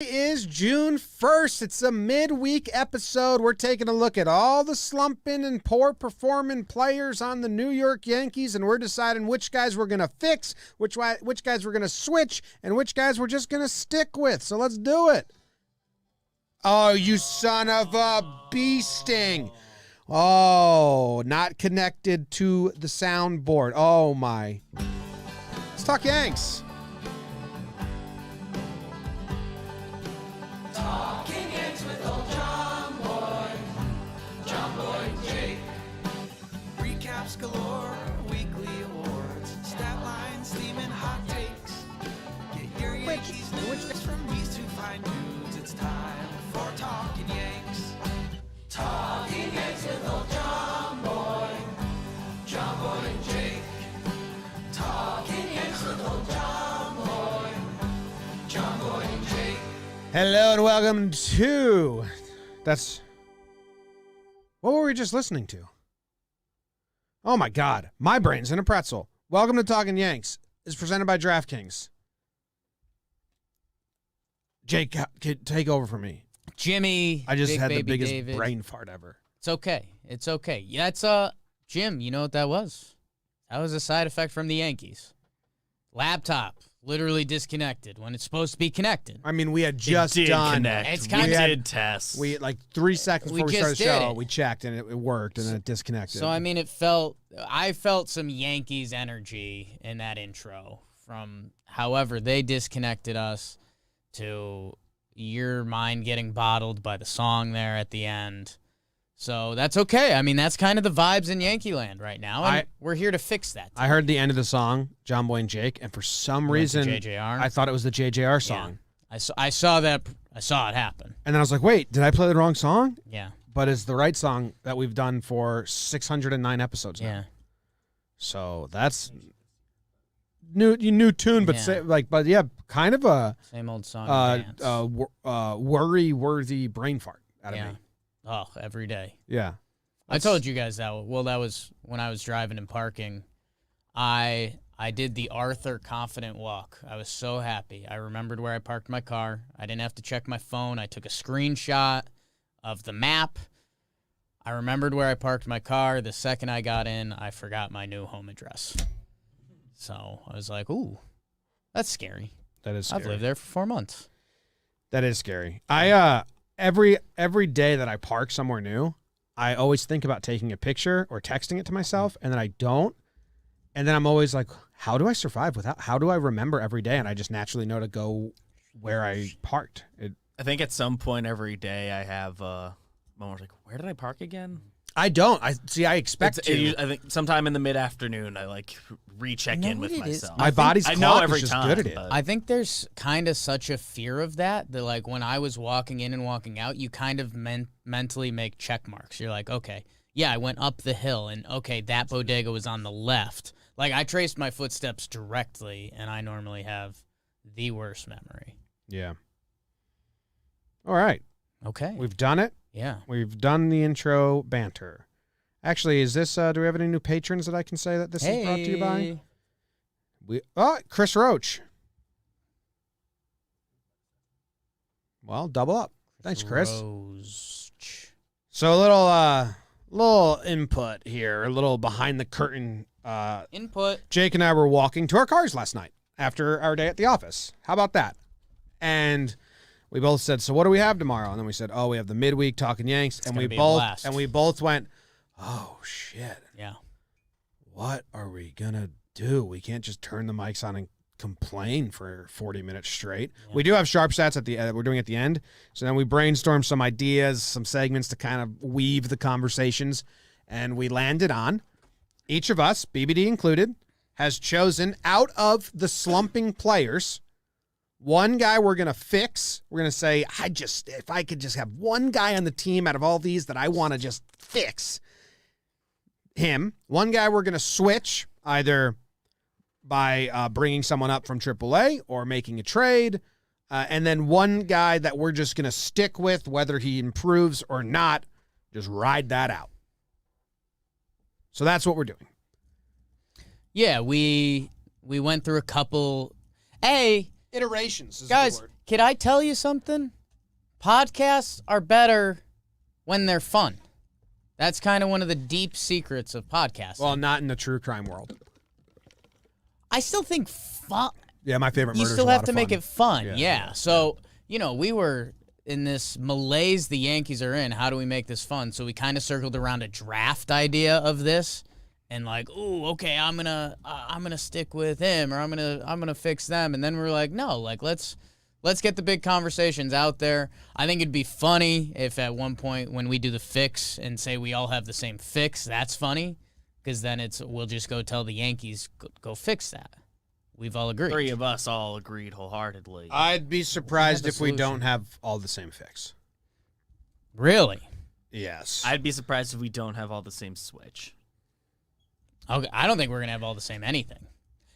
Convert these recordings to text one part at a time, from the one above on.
It is June 1st. It's a midweek episode. We're taking a look at all the slumping and poor performing players on the New York Yankees, and we're deciding which guys we're going to fix, which guys we're going to switch, and which guys we're just going to stick with. So let's do it. Oh, you son of a bee sting. Oh, not connected to the soundboard. Oh, my. Let's talk Yanks. Talking Yanks with old Jomboy, Jomboy Jake. Recaps galore, weekly awards, stat lines, theme and hot takes. Get your Yankees news from these two fine dudes. It's time for Talkin' Yanks. Talking Yanks with old Jomboy, Jomboy and Jake. Talking Yanks with old Jomboy, Jomboy and Jake. Hello and welcome to... What were we just listening to? Oh my God. My brain's in a pretzel. Welcome to Talkin' Yanks. It's presented by DraftKings. Jake, take over for me. Jimmy, I just Big had the Baby biggest David. brain fart ever. It's okay. It's okay. Yeah, it's Jim, you know what that was? That was a side effect from the Yankees. Laptop literally disconnected when it's supposed to be connected. I mean, we had just done... Connect. It's We kinda- did tests. We like 3 seconds We before we started the just did show, it. we checked and it worked, and then it disconnected. So I mean, I felt some Yankees energy in that intro from however they disconnected us to your mind getting bottled by the song there at the end. So that's okay. I mean, that's kind of the vibes in Yankee land right now, and we're here to fix that. I heard the end of the song, Jomboy and Jake, and for some reason, JJR. I thought it was the JJR song. Yeah. I saw that. I saw it happen. And then I was like, wait, did I play the wrong song? Yeah. But it's the right song that we've done for 609 episodes now. Yeah. So that's new tune, but Yeah. kind of a Same old song. and dance. worry-worthy brain fart out of Yeah. me. Oh, every day. Yeah. I told you guys that. Well, that was when I was driving and parking. I did the Arthur confident walk. I was so happy. I remembered where I parked my car. I didn't have to check my phone. I took a screenshot of the map. I remembered where I parked my car. The second I got in, I forgot my new home address. So I was like, ooh, that's scary. That is scary. I've lived there for 4 months. That is scary. I every day that I park somewhere new, I always think about taking a picture or texting it to myself, and then I don't. And then I'm always like, how do I survive without? How do I remember every day? And I just naturally know to go where I parked. I think at some point every day I have moments like, where did I park again? I don't. I expect to. I think sometime in the mid-afternoon I like recheck You know in with what it is? myself. My body's I know clock every is just time, good at it. but- I think there's kind of such a fear of that like when I was walking in and walking out, you kind of mentally make check marks. You're like, okay, yeah, I went up the hill, and okay, that bodega was on the left. Like I traced my footsteps directly, and I normally have the worst memory. Yeah. All right. Okay. We've done it. Yeah. We've done the intro banter. Actually, is this? Do we have any new patrons that I can say that this is brought to you by? Chris Roach. Well, double up. Thanks, Chris. Roach. So a little input here, a little behind the curtain. Input. Jake and I were walking to our cars last night after our day at the office. How about that? And we both said, "So what do we have tomorrow?" And then we said, "Oh, we have the midweek Talkin' Yanks." It's gonna be a blast. we both went, "Oh shit! Yeah. What are we gonna do? We can't just turn the mics on and complain for 40 minutes straight." Yeah. We do have sharp stats at the we're doing at the end. So then we brainstormed some ideas, some segments to kind of weave the conversations, and we landed on each of us, BBD included, has chosen out of the slumping players one guy we're going to fix. We're going to say, if I could just have one guy on the team out of all these that I want to just fix him. One guy we're going to switch either by bringing someone up from AAA or making a trade. And then one guy that we're just going to stick with, whether he improves or not, just ride that out. So that's what we're doing. Yeah, we went through a couple. Iterations is Guys, the word. Can I tell you something? Podcasts are better when they're fun. That's kind of one of the deep secrets of podcasting. Well, not in the true crime world. I still think fun. Yeah, my favorite You murder's still a lot have of to make fun. it fun. Yeah, Yeah. So, we were in this malaise the Yankees are in. How do we make this fun? So we kind of circled around a draft idea of this. And like, ooh, okay, I'm gonna stick with him, or I'm gonna fix them. And then we're like, no, like let's get the big conversations out there. I think it'd be funny if at one point when we do the fix and say we all have the same fix, that's funny, because then we'll just go tell the Yankees go fix that. We've all agreed. 3 of us all agreed wholeheartedly. I'd be surprised We have a if we don't solution. have all the same fix. Really? Yes. I'd be surprised if we don't have all the same switch. Okay, I don't think we're gonna have all the same anything.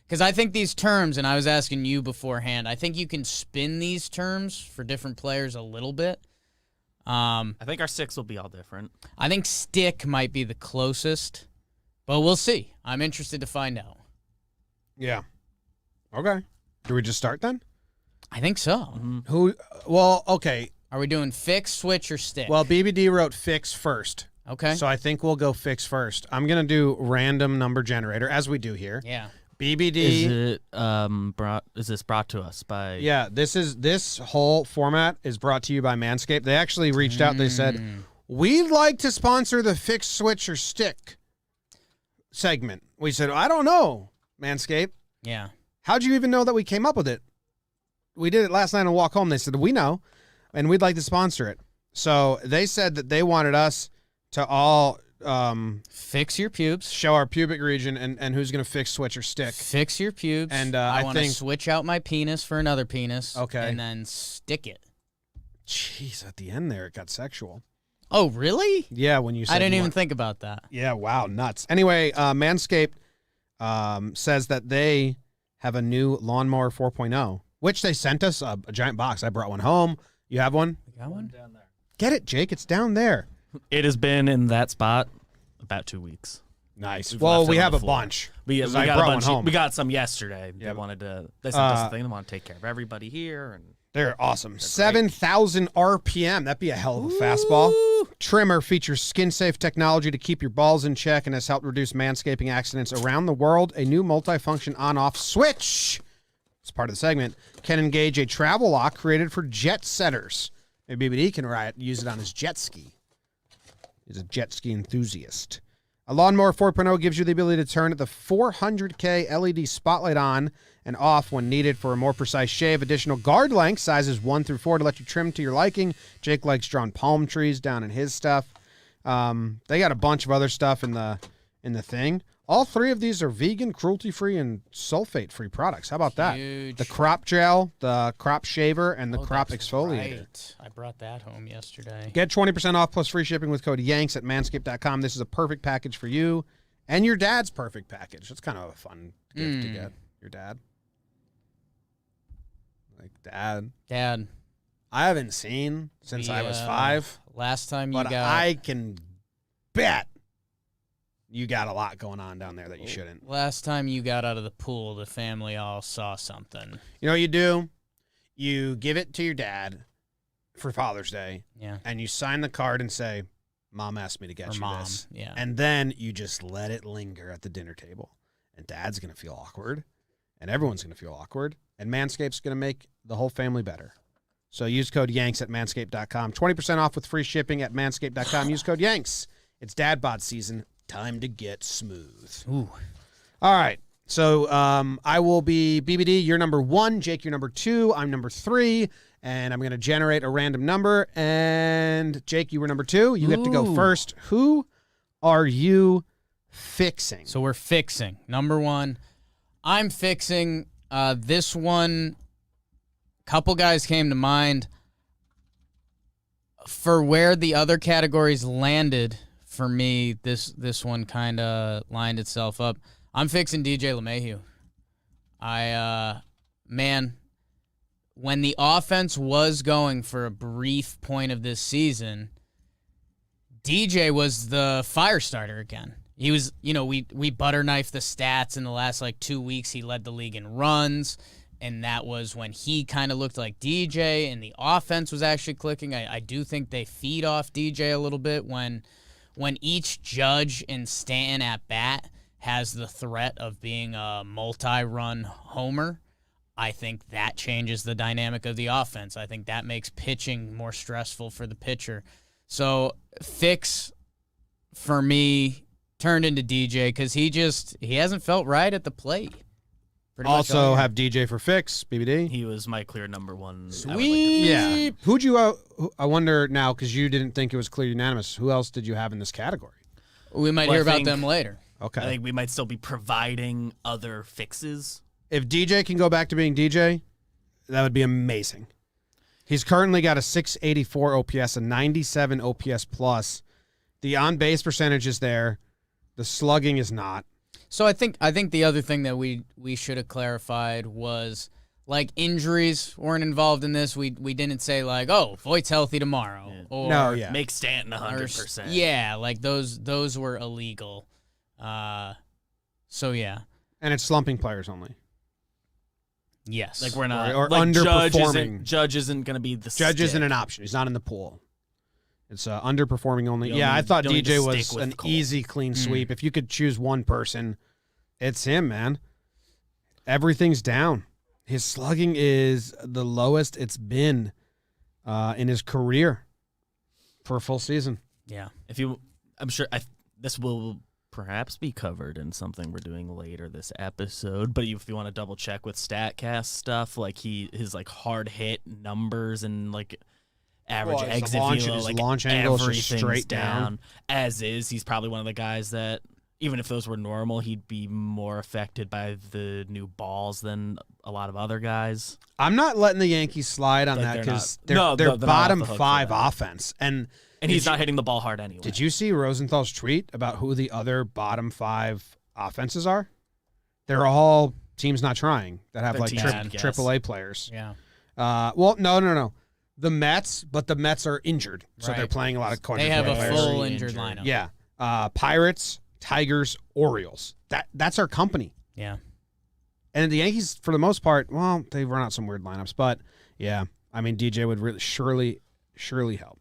Because I think these terms, and I was asking you beforehand, I think you can spin these terms for different players a little bit. I think our 6 will be all different. I think stick might be the closest, but we'll see. I'm interested to find out. Yeah. Okay. Do we just start then? I think so. Who? Well, okay. Are we doing fix, switch, or stick? Well, BBD wrote fix first. okay. So I think we'll go fix first. I'm going to do random number generator, as we do here. Yeah. BBD. Is this brought to us by? Yeah, this whole format is brought to you by Manscaped. They actually reached out. They said, we'd like to sponsor the fix, switch, or stick segment. We said, I don't know, Manscaped. Yeah. How'd you even know that we came up with it? We did it last night on Walk Home. They said, we know, and we'd like to sponsor it. So they said that they wanted us to all Fix your pubes. show our pubic region and who's going to fix, switch, or stick. Fix your pubes. And I I want to think- switch out my penis for another penis. Okay. And then stick it. Jeez, at the end there, it got sexual. Oh, really? Yeah, when you said I didn't you even want- think about that. Yeah, wow, nuts. Anyway, Manscaped says that they have a new lawnmower 4.0, which they sent us a giant box. I brought one home. You have one? You got one? Down there. Get it, Jake. It's down there. It has been in that spot about 2 weeks. Nice. We've Well, left it we on have the a floor. bunch. We 'Cause got I a brought bunch. one home. We got some yesterday. Yeah. They sent us a thing. They want to take care of everybody here. And They're awesome. 7,000 RPM. That'd be a hell of a fastball. Trimmer features skin-safe technology to keep your balls in check and has helped reduce manscaping accidents around the world. A new multifunction on-off switch, it's part of the segment, can engage a travel lock created for jet setters. Maybe BBD can use it on his jet ski. He's a jet ski enthusiast. A Lawnmower 4.0 gives you the ability to turn the 400K LED spotlight on and off when needed for a more precise shave. Additional guard length, sizes 1 through 4, to let you trim to your liking. Jake likes drawn palm trees down in his stuff. They got a bunch of other stuff in the thing. All 3 of these are vegan, cruelty-free, and sulfate-free products. How about that? Huge. The crop gel, the crop shaver, and the Oh, crop that's exfoliator. right. I brought that home yesterday. Get 20% off plus free shipping with code YANKS at manscaped.com. This is a perfect package for you and your dad's perfect package. It's kind of a fun gift to get your dad. Like, Dad, I haven't seen since I was 5, last time you but got I can bet you got a lot going on down there that you shouldn't. last time you got out of the pool, the family all saw something. You know what you do? You give it to your dad for Father's Day, Yeah. and you sign the card and say, Mom asked me to get Or you mom. this. Yeah. And then you just let it linger at the dinner table. And Dad's going to feel awkward. And everyone's going to feel awkward. And Manscaped's going to make the whole family better. So use code YANKS at manscaped.com. 20% off with free shipping at manscaped.com. Use code YANKS. It's dad bod season. Time to get smooth. Ooh. All right. So I will be BBD. You're number 1. Jake, you're number 2. I'm number 3. And I'm going to generate a random number. And Jake, you were number 2. You get to go Ooh. first. Who are you fixing? So we're fixing. Number 1, I'm fixing this one. Couple guys came to mind. For where the other categories landed for me, this one kind of lined itself up. I'm fixing DJ LeMahieu. Man, when the offense was going for a brief point of this season, DJ was the fire starter again. He was, we butter knifed the stats in the last 2 weeks. He led the league in runs, and that was when he kind of looked like DJ and the offense was actually clicking. I do think they feed off DJ a little bit when each Judge and Stanton at bat has the threat of being a multi-run homer. I think that changes the dynamic of the offense. I think that makes pitching more stressful for the pitcher. So Fix, for me, turned into DJ because he hasn't felt right at the plate. Pretty much all Also year. have DJ for Fix, BBD. He was my clear number one. Sweet. Yeah. Who'd you, I wonder now, because you didn't think it was clear unanimous, who else did you have in this category? We might Well, hear I about think- them later. Okay. I think we might still be providing other fixes. If DJ can go back to being DJ, that would be amazing. He's currently got a 684 OPS, a 97 OPS plus. The on-base percentage is there. The slugging is not. So I think the other thing that we should have clarified was like injuries weren't involved in this. We didn't say like, oh, Voigt's healthy tomorrow. Yeah. Or, No, yeah. Make Stanton or 100%. yeah, like those were illegal. So yeah. And it's slumping players only. Yes. Like we're not Or like underperforming. Judge isn't going to be the Judge isn't stick. an option. He's not in the pool. It's underperforming only. You Yeah, only- I thought you only DJ just was stick with an Cole. easy, clean sweep. If you could choose one person, it's him, man. Everything's down. His slugging is the lowest it's been in his career for a full season. Yeah. I'm sure this will perhaps be covered in something we're doing later this episode. But if you want to double check with StatCast stuff, like his like hard hit numbers and like average Well, his exit launch- velo, his like launch angle is just everything's straight down. As is, he's probably one of the guys that even if those were normal, he'd be more affected by the new balls than a lot of other guys. I'm not letting the Yankees slide on Like, that they're because not- they're, no, they're they're not off bottom the hook for five that. offense. And He's not hitting the ball hard anyway. did you see Rosenthal's tweet about who the other bottom five offenses are? They're all teams not trying that have They're like teams bad. AAA players. Yeah. Well, no. The Mets, but the Mets are injured, so Right. they're playing a lot of They have a players. full Very injured injured. lineup. Yeah, Pirates, Tigers, Orioles. That's our company. Yeah. And the Yankees, for the most part, well, they run out some weird lineups, but yeah, I mean DJ would really surely help.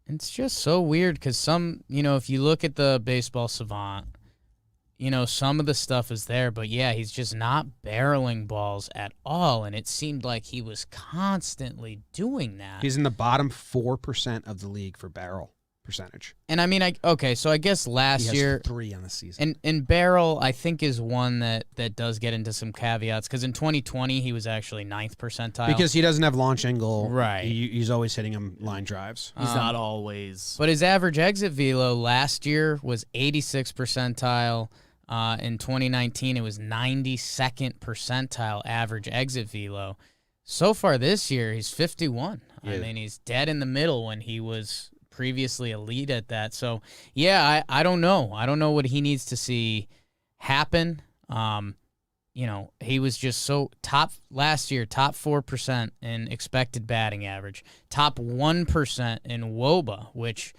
It's just so weird because if you look at the baseball savant, some of the stuff is there, but yeah, he's just not barreling balls at all. And it seemed like he was constantly doing that. He's in the bottom 4% of the league for barrel percentage. And I mean, so I guess He last has year, 3 on the season. and barrel, I think, is one that does get into some caveats because in 2020, he was actually 9th percentile. Because he doesn't have launch angle. Right. He's always hitting him line drives. He's not always. But his average exit velo last year was 86th percentile. In 2019, it was 92nd percentile average exit velo. So far this year, he's 51. I Yeah. mean, he's dead in the middle when he was previously elite at that. So, yeah, I don't know. I don't know what he needs to see happen. He was just so last year, top 4% in expected batting average, top 1% in WOBA, which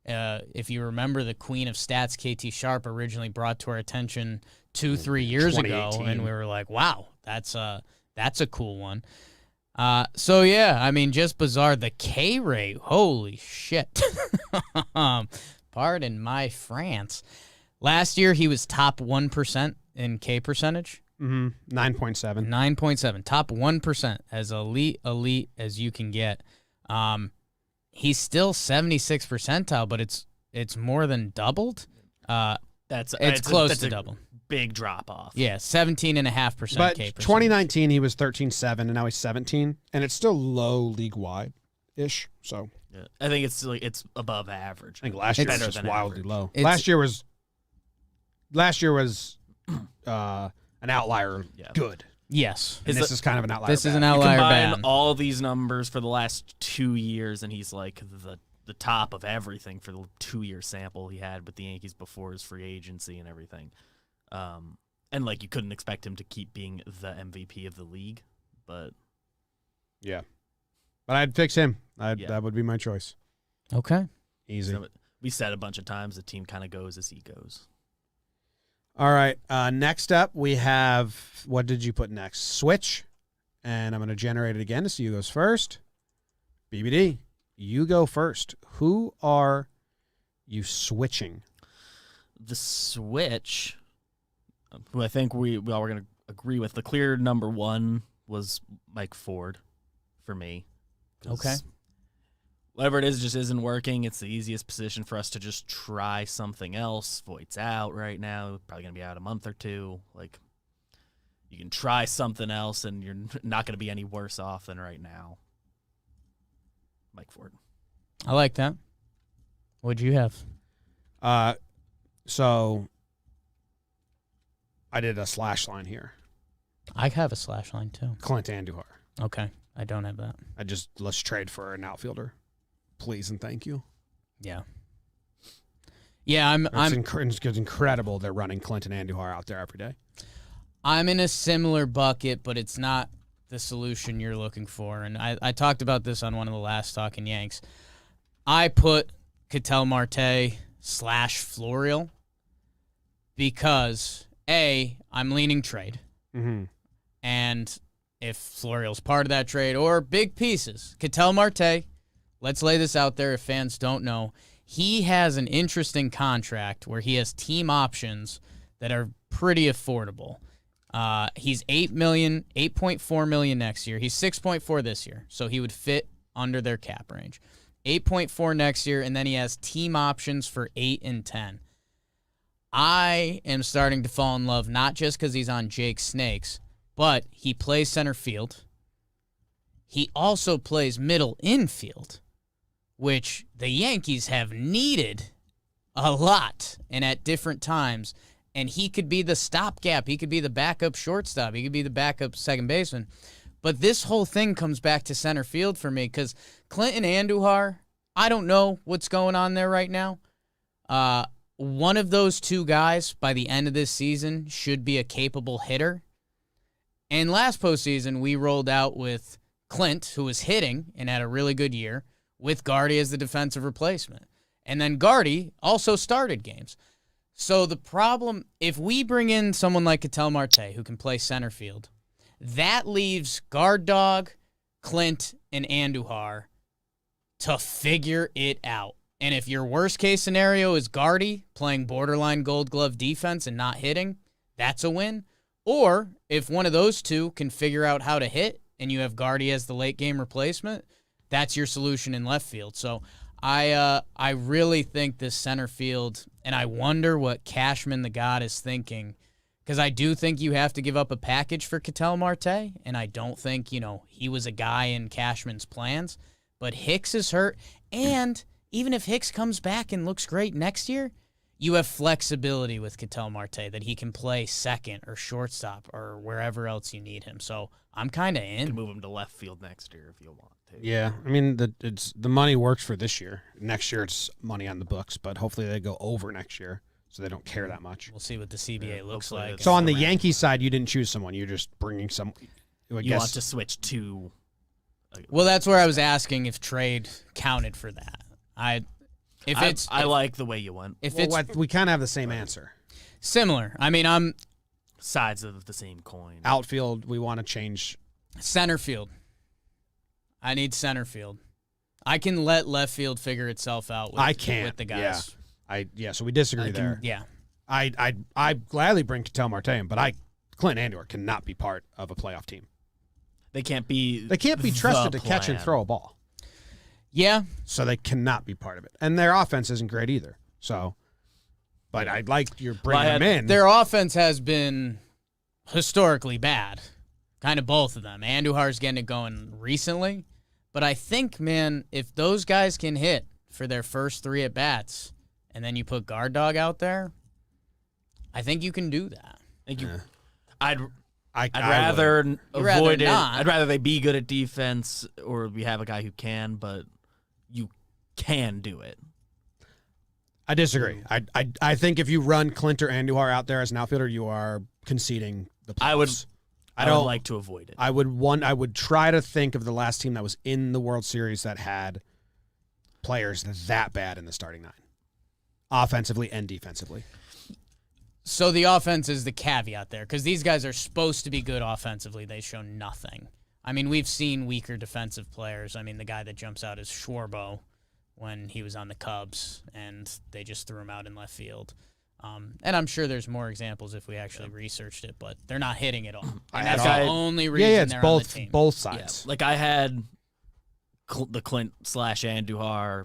if you remember, the queen of stats, KT Sharp, originally brought to our attention 2-3 years ago, 2018. and we were like, wow, that's a cool one. So yeah, I mean, just bizarre. The K rate, holy shit. Pardon my France. Last year, he was top 1% in K percentage. 9.7. 9.7, top 1%, as elite as you can get. He's still 76th percentile, but it's more than doubled. It's close to double. Big drop off. Yeah, 17.5% But K percentage. 2019, he was 13.7, and now he's 17, and it's still low league-wide-ish. So Yeah. I think it's above average. I think last year was It's just better than wildly average. low. It's- Last year was an outlier Yeah. good. Yes. And this is kind of an outlier. This is bad. an You outlier combine ban. all these numbers for the last 2 years, and he's like the top of everything for the 2-year sample he had with the Yankees before his free agency and everything. And like you couldn't expect him to keep being the MVP of the league, but Yeah. But I'd fix him. Yeah. That would be my choice. Okay. Easy. we said a bunch of times the team kind of goes as he goes. All right. Next up, we have, what did you put next? Switch. And I'm going to generate it again to see who goes first. BBD, you go first. Who are you switching? The switch, who I think we all were going to agree with, the clear number one was Mike Ford for me. Okay. Whatever it is just isn't working. It's the easiest position for us to just try something else. Voigt's out right now. Probably going to be out a month or two. Like, you can try something else, and you're not going to be any worse off than right now. Mike Ford. I like that. What'd you have? So I did a slash line here. I have a slash line too. Clint Andujar. Okay. I don't have that. Let's trade for an outfielder. Please and thank you. Yeah. Yeah, It's incredible they're running Clint and Andujar out there every day. I'm in a similar bucket, but it's not the solution you're looking for. And I talked about this on one of the last Talkin' Yanks. I put Ketel Marte / Florial because, A, I'm leaning trade. Mm-hmm. And if Florial's part of that trade or big pieces, Ketel Marte, let's lay this out there if fans don't know. He has an interesting contract where he has team options that are pretty affordable. He's $8.4 million next year. He's 6.4 this year, so he would fit under their cap range. 8.4 next year, and then he has team options for 8 and 10. I am starting to fall in love, not just because he's on Jake Snakes, but he plays center field. He also plays middle infield, which the Yankees have needed a lot and at different times. And he could be the stopgap. He could be the backup shortstop. He could be the backup second baseman. But this whole thing comes back to center field for me because Clint and Andujar, I don't know what's going on there right now. One of those two guys by the end of this season should be a capable hitter. And last postseason, we rolled out with Clint, who was hitting and had a really good year, with Gardy as the defensive replacement. And then Gardy also started games. So the problem, if we bring in someone like Ketel Marte, who can play center field, that leaves Guard Dog, Clint, and Andujar to figure it out. And if your worst case scenario is Gardy playing borderline Gold Glove defense and not hitting, that's a win. Or if one of those two can figure out how to hit and you have Gardy as the late game replacement, that's your solution in left field. So I really think this center field, and I wonder what Cashman the God is thinking, because I do think you have to give up a package for Ketel Marte, and I don't think, he was a guy in Cashman's plans. But Hicks is hurt, and even if Hicks comes back and looks great next year, you have flexibility with Ketel Marte that he can play second or shortstop or wherever else you need him. So I'm kind of in. You can move him to left field next year if you want to. Yeah, I mean, the money works for this year. Next year, it's money on the books, but hopefully they go over next year, so they don't care that much. We'll see what the CBA looks like. So on the Yankee side, you didn't choose someone. You're just bringing some. You want to switch to. Well, that's where I was asking if trade counted for that. I like the way you went. We kind of have the same answer. Similar. I mean, I'm sides of the same coin. Outfield, we want to change. Center field. I need center field. I can let left field figure itself out with the guys. Yeah. So we disagree there. Yeah. I gladly bring Ketel Marte in, but Clint Andujar cannot be part of a playoff team. They can't be trusted to catch and throw a ball. Yeah. So they cannot be part of it. And their offense isn't great either. So, but I'd like you're bringing them in. Their offense has been historically bad. Kind of both of them. Andujar's getting it going recently. But I think, man, if those guys can hit for their first 3 at-bats and then you put Guard Dog out there, I think you can do that. I'd rather avoid it. I'd rather they be good at defense or we have a guy who can, but you can do it. I disagree. I think if you run Clint or Andujar out there as an outfielder, you are conceding the playoffs. I would like to avoid it. I would try to think of the last team that was in the World Series that had players that bad in the starting 9, offensively and defensively. So the offense is the caveat there, because these guys are supposed to be good offensively. They show nothing. I mean, we've seen weaker defensive players. I mean, the guy that jumps out is Schwarbo when he was on the Cubs, and they just threw him out in left field. And I'm sure there's more examples if we actually researched it, but they're not hitting it all. And that's the only reason Yeah, it's they're on the both team. both Yeah, sides. like I had the Clint / Andujar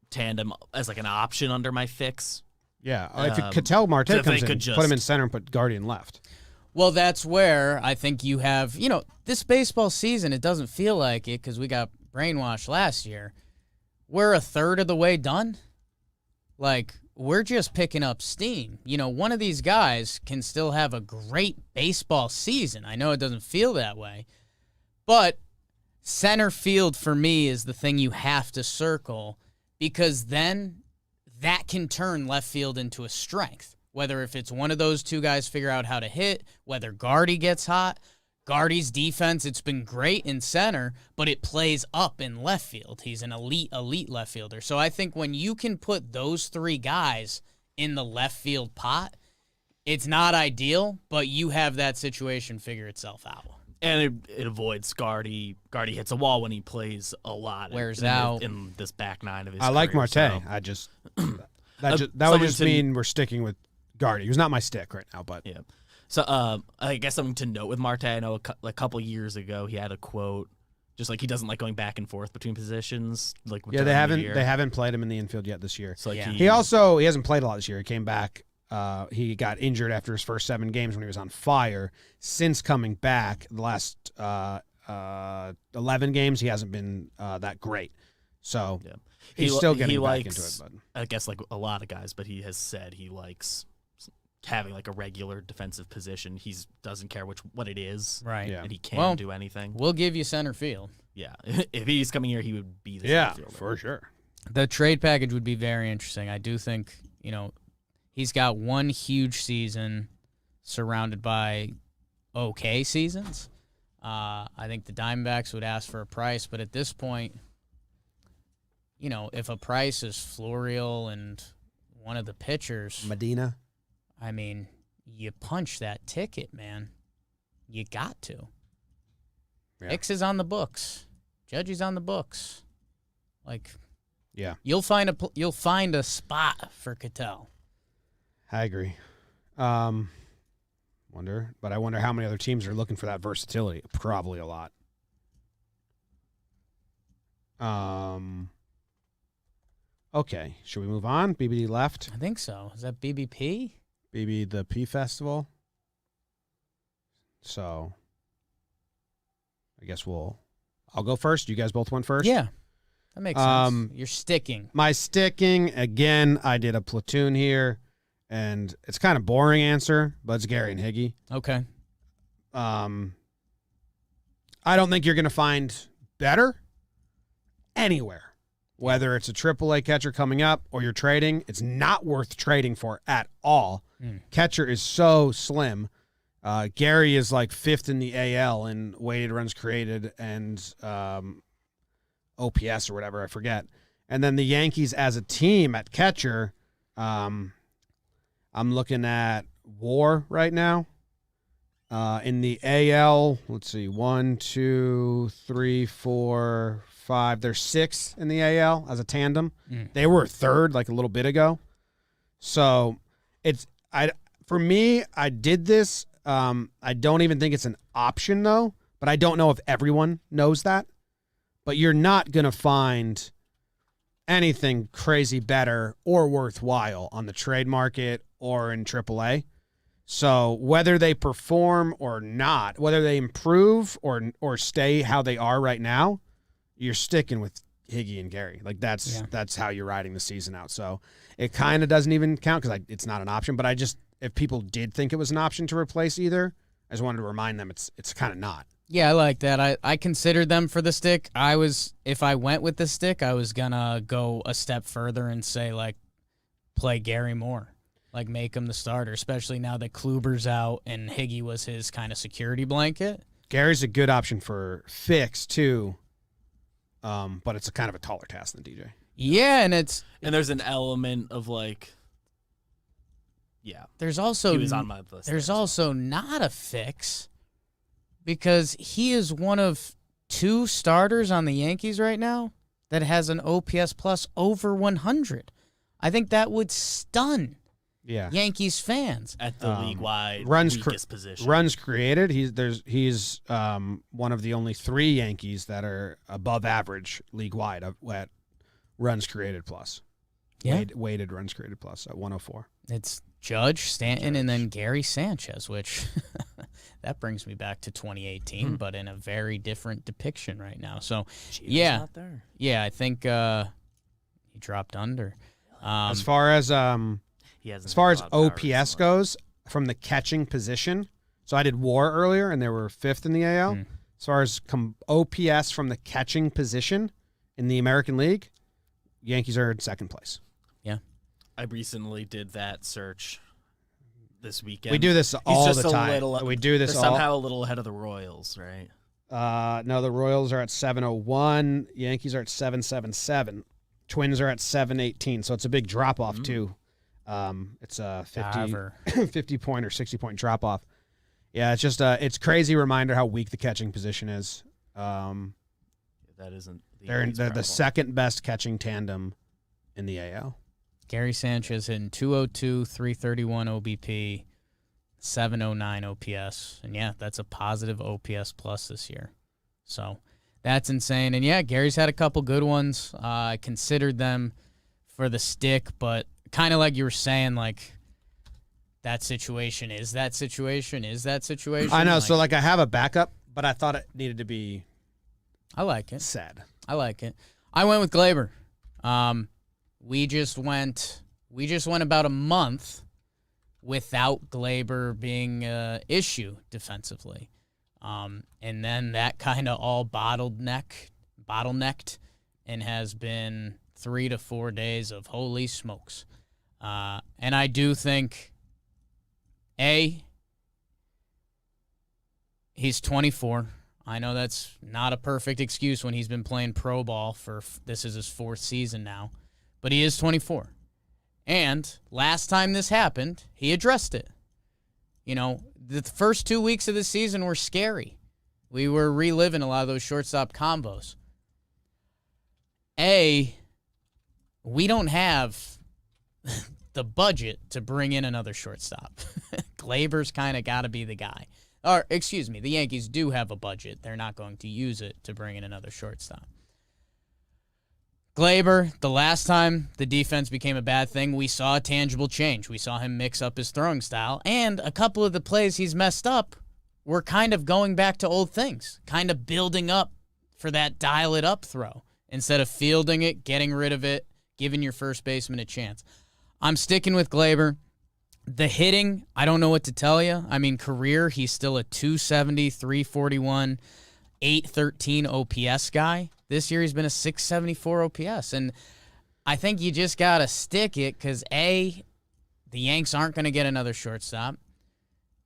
tandem as like an option under my fix. Yeah, if Ketel Marte so if comes they in, could put him in just- center and put Guardian left. Well, that's where I think you have, this baseball season, it doesn't feel like it because we got brainwashed last year. We're a third of the way done. Like, we're just picking up steam. One of these guys can still have a great baseball season. I know it doesn't feel that way, but center field for me is the thing you have to circle, because then that can turn left field into a strength. Whether if it's one of those two guys figure out how to hit, whether Guardy gets hot. Guardy's defense, it's been great in center, but it plays up in left field. He's an elite left fielder. So I think when you can put those three guys in the left field pot, it's not ideal, but you have that situation figure itself out. And it avoids Guardy. Guardy hits a wall when he plays a lot. Wears out. In this back nine of his I like career, Marte. so- I just that would just something to- mean we're sticking with Guardy, who's not my stick right now, but Yeah. So I guess something to note with Marte, I know a couple years ago he had a quote, just like he doesn't like going back and forth between positions. Like yeah, during the year. they haven't played him in the infield yet this year. So like Yeah. He hasn't played a lot this year. He came back. He got injured after his first 7 games when he was on fire. Since coming back, the last 11 games, he hasn't been that great. So Yeah. he's still getting back likes, into it. But I guess like a lot of guys, but he has said he likes having like a regular defensive position. He doesn't care what it is, Right. Yeah. and he can't Well, do anything. We'll give you center field. Yeah, if he's coming here, he would be the yeah, center fielder. for sure. The trade package would be very interesting. I do think, he's got one huge season surrounded by okay seasons. I think the Diamondbacks would ask for a price, but at this point, if a price is Florial and one of the pitchers, Medina. I mean, you punch that ticket, man. You got to. Yeah. Hicks is on the books. Judge's on the books. Like, Yeah, you'll find a spot for Ketel. I agree. I wonder how many other teams are looking for that versatility. Probably a lot. Okay, should we move on? BBD left. I think so. Is that BBP? BB the P Festival. So, I guess I'll go first. You guys both went first? Yeah. That makes sense. You're sticking. My sticking, again, I did a platoon here, and it's kind of boring answer, but it's Gary and Higgy. Okay. I don't think you're going to find better anywhere. Whether it's a AAA catcher coming up or you're trading, it's not worth trading for at all. Catcher is so slim. Gary is like 5th in the AL in weighted runs created and OPS or whatever, I forget. And then the Yankees as a team at catcher, I'm looking at WAR right now. In the AL, let's see, 1, 2, 3, 4, 5. They're 6th in the AL as a tandem. They were 3rd like a little bit ago. So for me, I did this. I don't even think it's an option though, but I don't know if everyone knows that. But you're not going to find anything crazy better or worthwhile on the trade market or in AAA. So whether they perform or not, whether they improve or stay how they are right now, you're sticking with Higgy and Gary. Like that's how you're riding the season out. So it kind of doesn't even count because it's not an option. But if people did think it was an option to replace either, I just wanted to remind them it's kind of not. Yeah, I like that. I considered them for the stick. If I went with the stick, I was gonna go a step further and say like, play Gary more. Like, make him the starter, especially now that Kluber's out and Higgy was his kind of security blanket. Gary's a good option for fix, too, but it's a kind of a taller task than DJ. Yeah, and And there's an element of like Yeah. There's also He was on my list. there's also not a fix because he is one of 2 starters on the Yankees right now that has an OPS plus over 100. I think that would stun Yankees fans. At the league-wide runs weakest position. Runs created. He's one of the only 3 Yankees that are above average league-wide at runs created plus. Yeah. Weighted runs created plus at 104. It's Judge, Stanton, and then Gary Sanchez, which that brings me back to 2018, but in a very different depiction right now. So, Cheetah's not there. yeah, I think he dropped under. As far as He hasn't As far had as a lot of power OPS recently. goes, from the catching position, so I did WAR earlier, and they were 5th in the AL. As far as OPS from the catching position in the American League, Yankees are in 2nd place. I recently did that search this weekend. We do this He's all just the a time. little- We do this They're all. somehow a little ahead of the Royals, right? No, the Royals are at 701. Yankees are at 777. Twins are at 718. So it's a big drop off too. It's a 50 point or 60 point drop off. Yeah, it's just it's crazy reminder how weak the catching position is. That isn't. They're Yankees' the problem. 2nd best catching tandem in the AL. Gary Sanchez in 202, 331 OBP, 709 OPS. And yeah, that's a positive OPS plus this year. So that's insane. And yeah, Gary's had a couple good ones. I considered them for the stick, but kind of like you were saying, like that situation. Is that situation? I know. So like I have a backup, but I thought it needed to be I like it. said. I like it. I went with Glaber. We just went about a month without Glaber being an issue defensively. And then that kind of all bottlenecked and has been 3 to 4 days of holy smokes. And I do think, he's 24. I know that's not a perfect excuse when he's been playing pro ball for this is his 4th season now, but he is 24. And last time this happened, he addressed it. You know, the first 2 weeks of the season were scary. We were reliving a lot of those shortstop combos. We don't have the budget to bring in another shortstop. Glaber's kind of got to be the guy. Or, excuse me, the Yankees do have a budget. They're not going to use it to bring in another shortstop. Glaber, the last time the defense became a bad thing, we saw a tangible change. We saw him mix up his throwing style, and a couple of the plays he's messed up were kind of going back to old things, kind of building up for that dial-it-up throw instead of fielding it, getting rid of it, giving your first baseman a chance. I'm sticking with Glaber. The hitting, I don't know what to tell you. I mean, career, he's still a 270, 341, 813 OPS guy. This year he's been a 674 OPS. And I think you just got to stick it because, the Yanks aren't going to get another shortstop.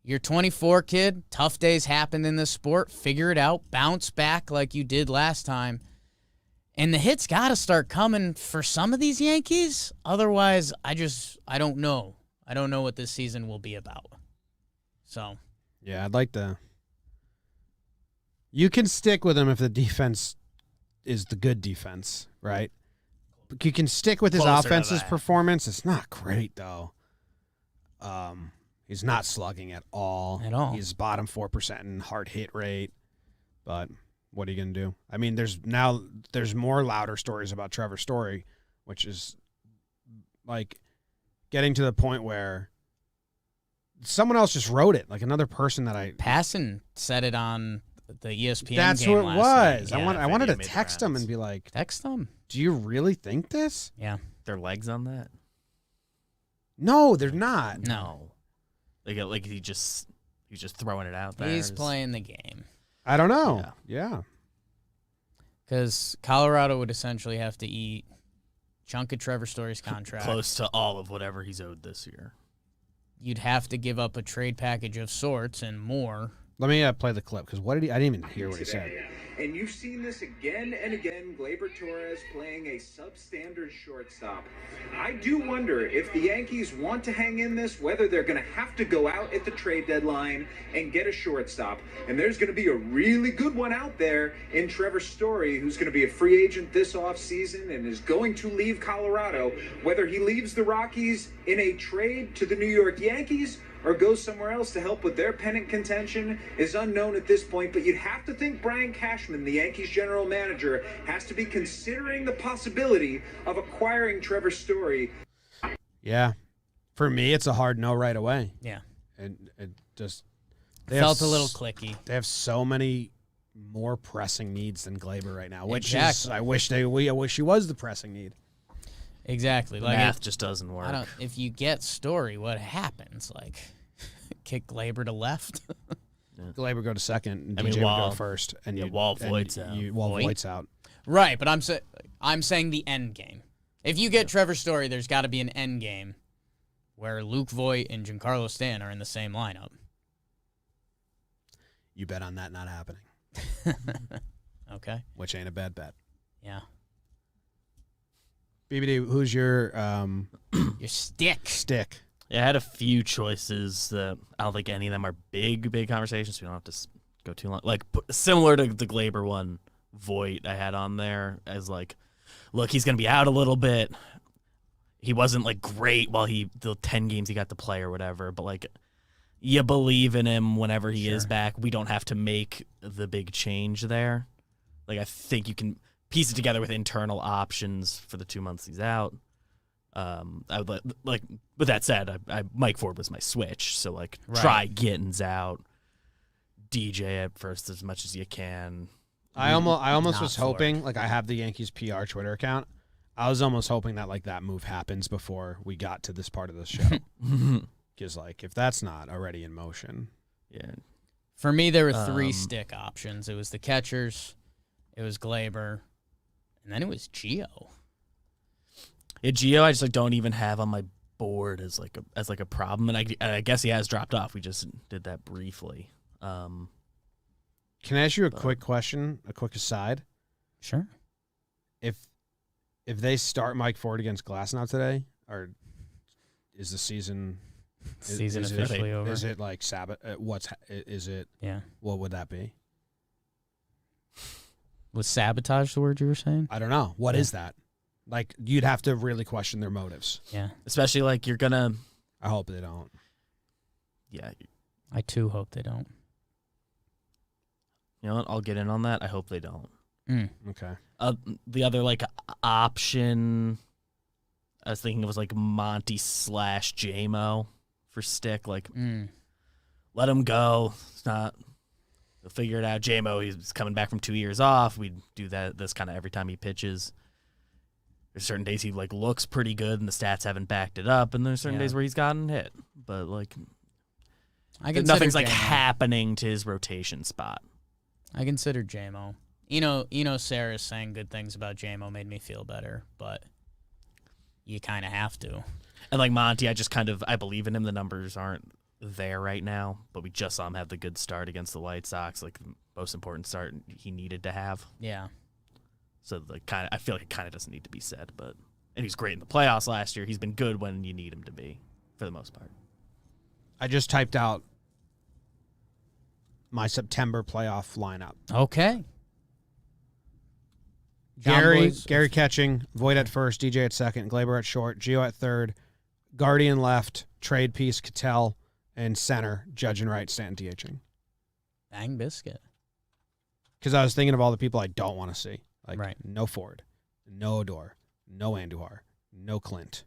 You're 24, kid. Tough days happen in this sport. Figure it out. Bounce back like you did last time. And the hits got to start coming for some of these Yankees. Otherwise, I don't know. I don't know what this season will be about. So, Yeah, I'd like to. You can stick with him if the defense is the good defense, right? But you can stick with his Closer to offense's that. performance. It's not great though. He's not slugging at all. At all. He's bottom 4% in hard hit rate. But what are you gonna do? I mean, there's more louder stories about Trevor Story, which is like getting to the point where someone else just wrote it, like another person that I. Passon said it on the ESPN That's game who it last was. night. I wanted to made the text him rounds. and be like, Text them. "Do you really think this?" Yeah. Their legs on that? No, they're not. No. Like he's just throwing it out there. He's playing the game. I don't know. Yeah. Because Colorado would essentially have to eat a chunk of Trevor Story's contract. Close to all of whatever he's owed this year. You'd have to give up a trade package of sorts and more Let me play the clip because what did he? I didn't even hear what he said. And you've seen this again and again, Gleyber Torres playing a substandard shortstop. I do wonder if the Yankees want to hang in this, whether they're going to have to go out at the trade deadline and get a shortstop. And there's going to be a really good one out there in Trevor Story, who's going to be a free agent this offseason and is going to leave Colorado. Whether he leaves the Rockies in a trade to the New York Yankees or goes somewhere else to help with their pennant contention is unknown at this point, but you'd have to think Brian Cashman, the Yankees general manager, has to be considering the possibility of acquiring Trevor Story. Yeah. For me, it's a hard no right away. Yeah. And it just Felt a little clicky. They have so many more pressing needs than Gleyber right now, which Exactly. is I wish he was the pressing need. Exactly. Like Math just doesn't work. if you get Story, what happens? Like, kick Gleyber to left? Gleyber go to second, and I mean, DJ would Wall- go first, and yeah, you Wall Voigt's out. Voigt's out. Right, but I'm saying the end game. If you get Trevor Story, there's got to be an end game where Luke Voigt and Giancarlo Stanton are in the same lineup. You bet on that not happening, Okay. which ain't a bad bet. Yeah. BBD, who's your Your stick. stick? Yeah, I had a few choices that I don't think any of them are big conversations, so we don't have to go too long. Like, similar to the Gleyber one, Voigt I had on there as, like, look, he's going to be out a little bit. He wasn't, like, great while the 10 games he got to play or whatever, but, like, you believe in him whenever he is back. We don't have to make the big change there. Like, I think you can piece it together with internal options for the 2 months he's out. I would like. With that said, Mike Ford was my switch. So like, try Gittins out, DJ at first as much as you can. I almost Not was hoping, like, I have the Yankees PR Twitter account. I was almost hoping that, like, that move happens before we got to this part of the show. Because, like, if that's not already in motion, Yeah, For me, there were three stick options. It was the catchers, it was Gleyber, and then it was Gio. yeah. Gio, I just like don't even have on my board as a problem, and I guess he has dropped off. We just did that briefly. can I ask you a quick question, a quick aside? Sure. If they start Mike Ford against Glasnow today, or is the season Season is officially over. Is it like Sabbath? Is it? Yeah. What would that be? Was sabotage the word you were saying? I don't know. What is that? Like, you'd have to really question their motives. Yeah. Especially like you're gonna. I hope they don't. Yeah, I too hope they don't. you know what? I'll get in on that. I hope they don't. Okay. The other like option I was thinking it was like Monty / JMO for stick. Like, let him go. It's not. He'll figure it out. JMO, he's coming back from 2 years off. We do this kind of every time he pitches. There's certain days he like looks pretty good and the stats haven't backed it up, and there's certain days where he's gotten hit. But like, nothing's like happening to his rotation spot. I consider JMO. You know, Sarah saying good things about JMO made me feel better, but you kind of have to. And like Monty, I believe in him. The numbers aren't there right now, but we just saw him have the good start against the White Sox, like the most important start he needed to have. Yeah. So like I feel like it kind of doesn't need to be said, and he's great in the playoffs last year. He's been good when you need him to be, for the most part. I just typed out my September playoff lineup. Okay. Gary catching, Voigt at first, DJ at second, Gleyber at short, Gio at third, Guardian left, trade piece, Cattell, and center, Judge and right, Stanton DHing. Bang biscuit. Because I was thinking of all the people I don't want to see. Like, Right. no Ford, no Odor, no Andujar, no Clint.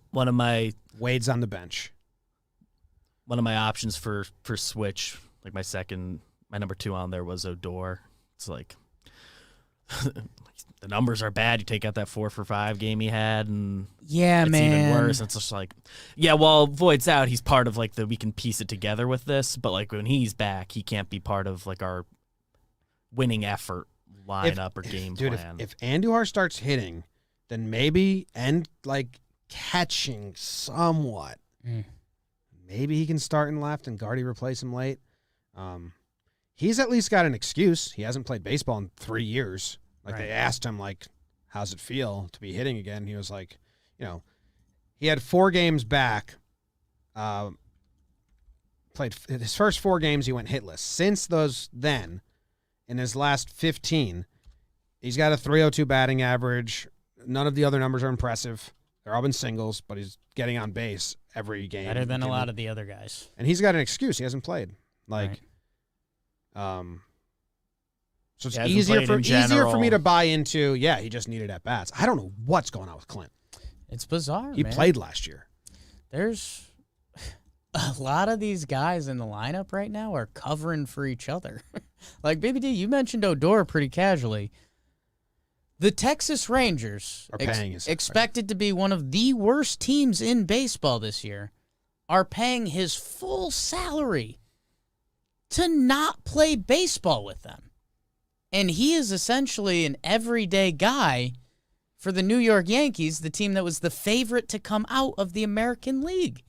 One of my Wade's on the bench. options for switch, like my number 2 on there was Odor. It's like the numbers are bad. You take out that 4-for-5 game he had, and Yeah, it's man. even worse. It's just like, yeah, well, Voigt's out. He's part of like we can piece it together with this, but like when he's back, he can't be part of like our winning effort lineup or game plan. If Andujar starts hitting, then maybe like catching somewhat. Maybe he can start in left and Guardy replace him late. He's at least got an excuse. He hasn't played baseball in 3 years. Like, Right. they asked him, like, how's it feel to be hitting again? He was like, he had 4 games back. Played his first 4 games, he went hitless. Since those then, in his last 15, he's got a 302 batting average. None of the other numbers are impressive. They're all been singles, but he's getting on base every game. Better than a lot of the other guys. And he's got an excuse. He hasn't played. Like, Right. So it's He hasn't easier played in for me general. to buy into, he just needed at bats. I don't know what's going on with Clint. It's bizarre, He man. played last year. There's a lot of these guys in the lineup right now are covering for each other. Like, Baby D, you mentioned Odor pretty casually. The Texas Rangers, Are paying his- expected to be one of the worst teams in baseball this year, are paying his full salary to not play baseball with them. And he is essentially an everyday guy for the New York Yankees, the team that was the favorite to come out of the American League.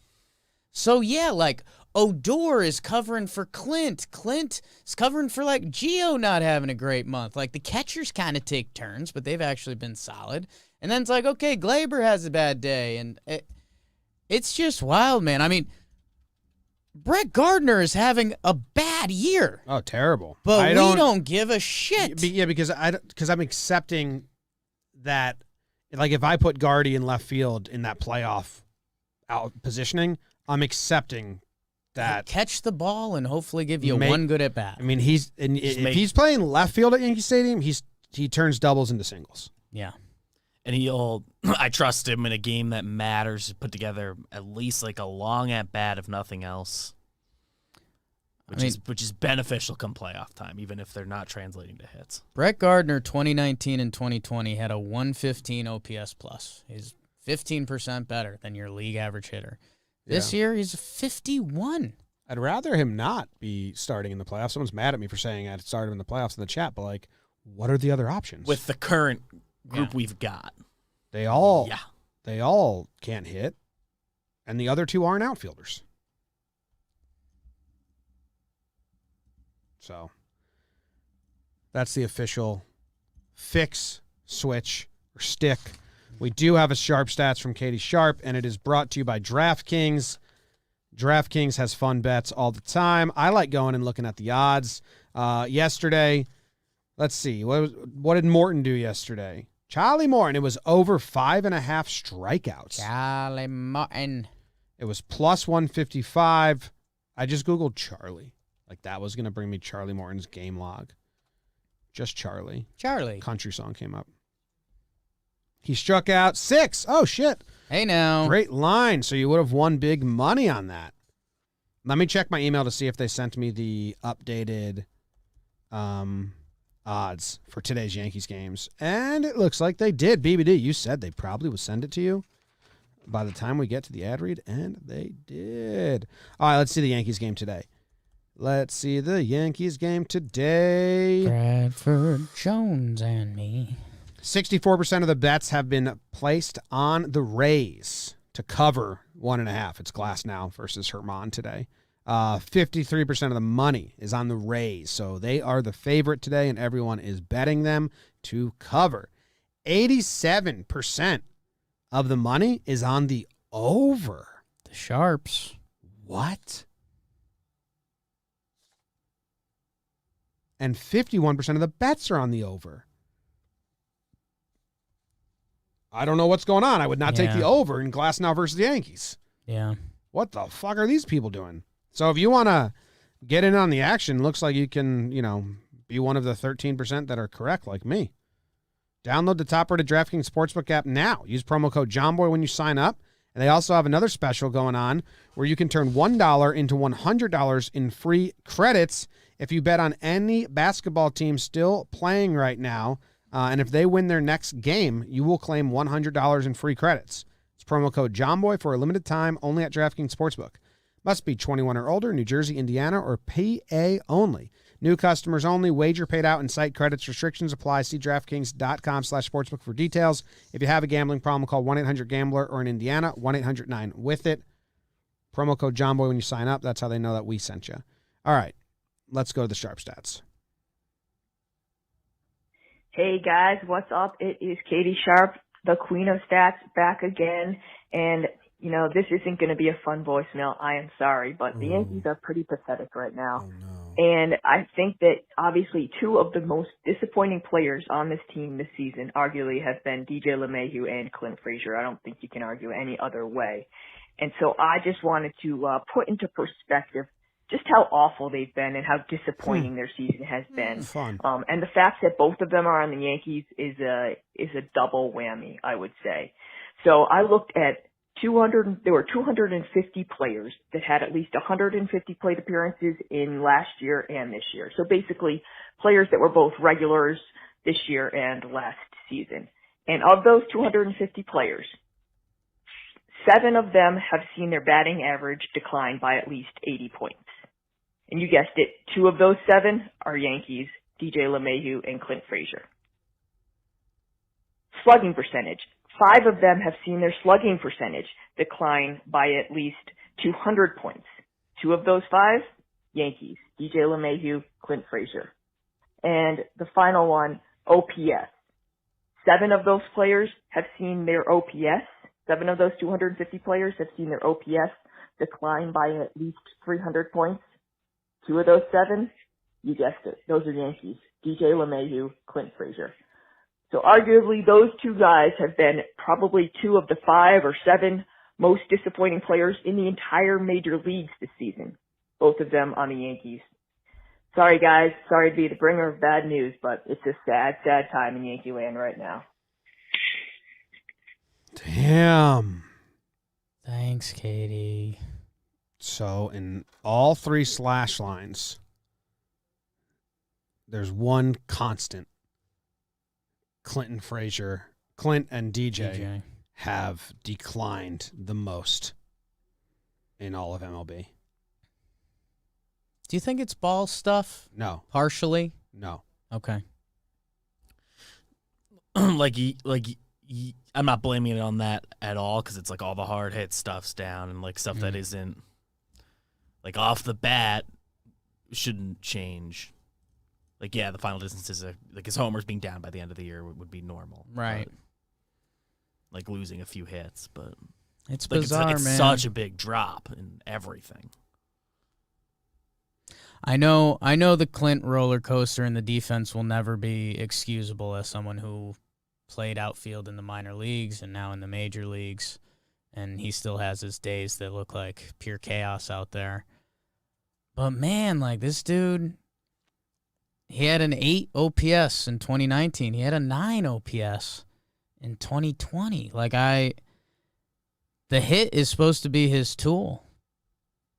So, yeah, like, Odor is covering for Clint. Clint is covering for, like, Gio not having a great month. Like, the catchers kind of take turns, but they've actually been solid. And then it's like, okay, Glaber has a bad day. And it's just wild, man. I mean, Brett Gardner is having a bad year. Oh, terrible. But we don't give a shit. Yeah, because I'm accepting that, like, if I put Gardy in left field in that playoff out positioning, I'm accepting that. Catch the ball and hopefully give you Make- one good at bat. I mean, if he's playing left field at Yankee Stadium, he turns doubles into singles. Yeah. And I trust him in a game that matters to put together at least like a long at bat, if nothing else, which is beneficial come playoff time, even if they're not translating to hits. Brett Gardner, 2019 and 2020, had a 115 OPS plus. He's 15% better than your league average hitter. This year, he's 51. I'd rather him not be starting in the playoffs. Someone's mad at me for saying I'd start him in the playoffs in the chat, but, like, what are the other options? With the current group we've got. They all Yeah. can't hit, and the other 2 aren't outfielders. So that's the official fix, switch, or stick. We do have a Sharp Stats from Katie Sharp, and it is brought to you by DraftKings. DraftKings has fun bets all the time. I like going and looking at the odds. Yesterday, let's see. What did Morton do yesterday? Charlie Morton. It was over 5.5 strikeouts. Charlie Martin. It was plus 155. I just Googled Charlie. Like, that was going to bring me Charlie Morton's game log. Just Charlie. Charlie. Country song came up. He struck out 6. Oh, shit. Hey, now. Great line. So you would have won big money on that. Let me check my email to see if they sent me the updated odds for today's Yankees games. And it looks like they did. BBD, you said they probably would send it to you by the time we get to the ad read, and they did. All right, let's see the Yankees game today. Let's see the Yankees game today. Bradford Jones and me. 64% of the bets have been placed on the Rays to cover 1.5. It's Glass now versus Herman today. 53% of the money is on the Rays, so they are the favorite today, and everyone is betting them to cover. 87% of the money is on the over. The Sharps. What? And 51% of the bets are on the over. I don't know what's going on. I would not take Yeah. the over in Glass now versus the Yankees. Yeah. What the fuck are these people doing? So if you want to get in on the action, looks like you can, be one of the 13% that are correct, like me. Download the top-rated DraftKings Sportsbook app now. Use promo code Jomboy when you sign up. And they also have another special going on where you can turn $1 into $100 in free credits if you bet on any basketball team still playing right now. And if they win their next game, you will claim $100 in free credits. It's promo code Jomboy for a limited time only at DraftKings Sportsbook. Must be 21 or older, New Jersey, Indiana, or PA only. New customers only. Wager paid out and site credits. Restrictions apply. See DraftKings.com/sportsbook for details. If you have a gambling problem, call 1-800-GAMBLER or in Indiana, 1-800-9-WITH-IT. Promo code Jomboy when you sign up. That's how they know that we sent you. All right. let's go to the Sharp Stats. Hey guys, what's up? It is Katie Sharp, the Queen of Stats, back again. And, you know, this isn't going to be a fun voicemail. I am sorry, but the Yankees are pretty pathetic right now. Oh, no. And I think that obviously two of the most disappointing players on this team this season arguably have been DJ LeMahieu and Clint Frazier. I don't think you can argue any other way. And so I just wanted to put into perspective just how awful they've been and how disappointing their season has been. Fun. And the fact that both of them are on the Yankees is a double whammy, I would say. So I looked at there were 250 players that had at least 150 plate appearances in last year and this year. So basically players that were both regulars this year and last season. And of those 250 players, 7 of them have seen their batting average decline by at least 80 points. And you guessed it, 2 of those 7 are Yankees, DJ LeMahieu and Clint Frazier. Slugging percentage. 5 of them have seen their slugging percentage decline by at least 200 points. 2 of those 5, Yankees, DJ LeMahieu, Clint Frazier. And the final one, OPS. 7 of those players have seen their OPS. 7 of those 250 players have seen their OPS decline by at least 300 points. 2 of those 7, you guessed it, those are Yankees, DJ LeMahieu, Clint Frazier. So arguably those 2 guys have been probably 2 of the 5 or 7 most disappointing players in the entire major leagues this season. Both of them on the Yankees. Sorry guys, sorry to be the bringer of bad news, but it's a sad, sad time in Yankee land right now. Damn. Thanks, Katie. So in all 3 slash lines, there's one constant. Clint and DJ have declined the most in all of MLB. Do you think it's ball stuff? No. Partially? No. Okay. I'm not blaming it on that at all because it's like all the hard hit stuff's down and like stuff that isn't like off the bat shouldn't change. Like, yeah, the final distance is like his homers being down by the end of the year would be normal. Right. But, like losing a few hits, but It's like bizarre, it's man. such a big drop in everything. I know the Clint roller coaster in the defense will never be excusable as someone who played outfield in the minor leagues and now in the major leagues, and he still has his days that look like pure chaos out there. But man, like this dude, he had an 8 OPS in 2019. He had a 9 OPS in 2020. The hit is supposed to be his tool.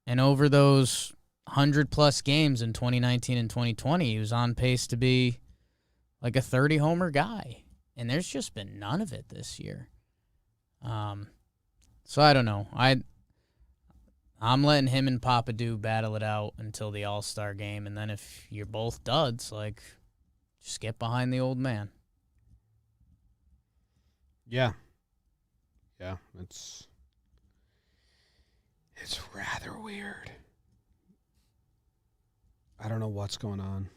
And over those 100-plus games in 2019 and 2020, he was on pace to be like a 30-homer guy. And there's just been none of it this year. So I don't know. I'm letting him and Papadou battle it out until the All-Star game. And then if you're both duds, like, just get behind the old man. Yeah. Yeah, it's rather weird. I don't know what's going on.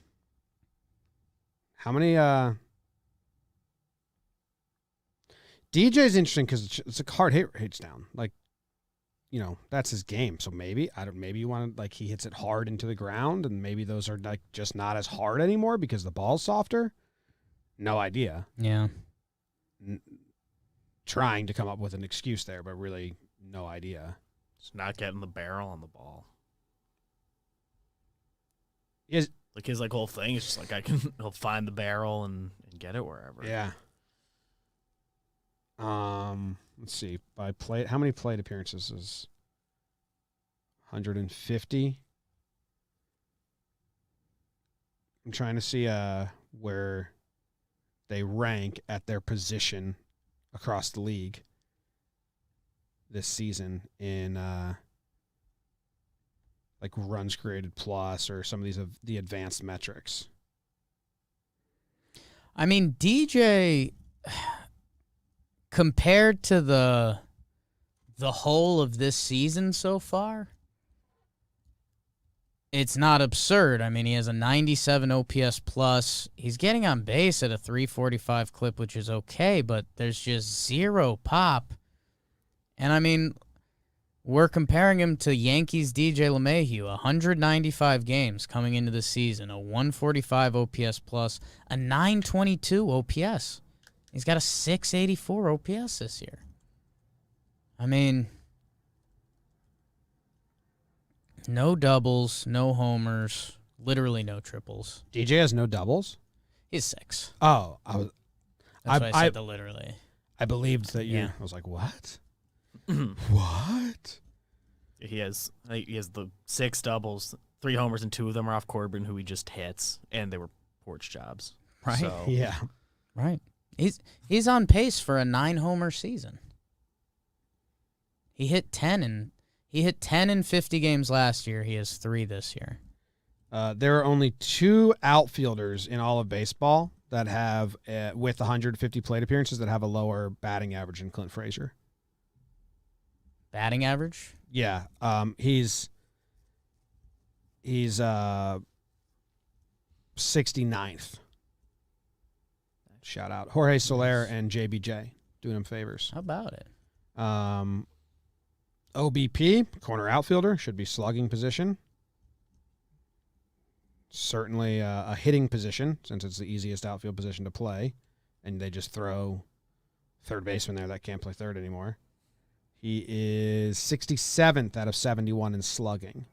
How many DJ's interesting because it's a hard hit rate's down. Like, you know, that's his game. So maybe you want to, like, he hits it hard into the ground and maybe those are like just not as hard anymore because the ball's softer. No idea. Yeah. Trying to come up with an excuse there, but really no idea. It's not getting the barrel on the ball. Is like his whole thing is just like he'll find the barrel and get it wherever. Yeah. Let's see. By plate, how many plate appearances is 150? I'm trying to see where they rank at their position across the league this season in like runs created plus or some of these of the advanced metrics. I mean, DJ, compared to the whole of this season so far, it's not absurd. I mean, he has a 97 OPS plus. He's getting on base at a 345 clip, which is okay, but there's just zero pop. And I mean, we're comparing him to Yankees DJ LeMahieu, 195 games coming into the season, a 145 OPS plus, a 922 OPS. He's got a 684 OPS this year. I mean, no doubles, no homers, literally no triples. DJ has no doubles? He's 6. Oh, That's why I said the literally. I believed that you. Yeah. I was like, what? What? He has the 6 doubles, 3 homers, and 2 of them are off Corbin, who he just hits, and they were porch jobs. Right. So, Yeah. Right. He's on pace for a 9-homer season. He hit 10 in 50 games last year. He has 3 this year. There are only 2 outfielders in all of baseball that have, with 150 plate appearances, that have a lower batting average than Clint Frazier. Batting average? Yeah. He's 69th. Shout out Jorge Soler and JBJ doing him favors. How about it? OBP, corner outfielder, should be slugging position. Certainly a hitting position, since it's the easiest outfield position to play. And they just throw third baseman there that can't play third anymore. He is 67th out of 71 in slugging.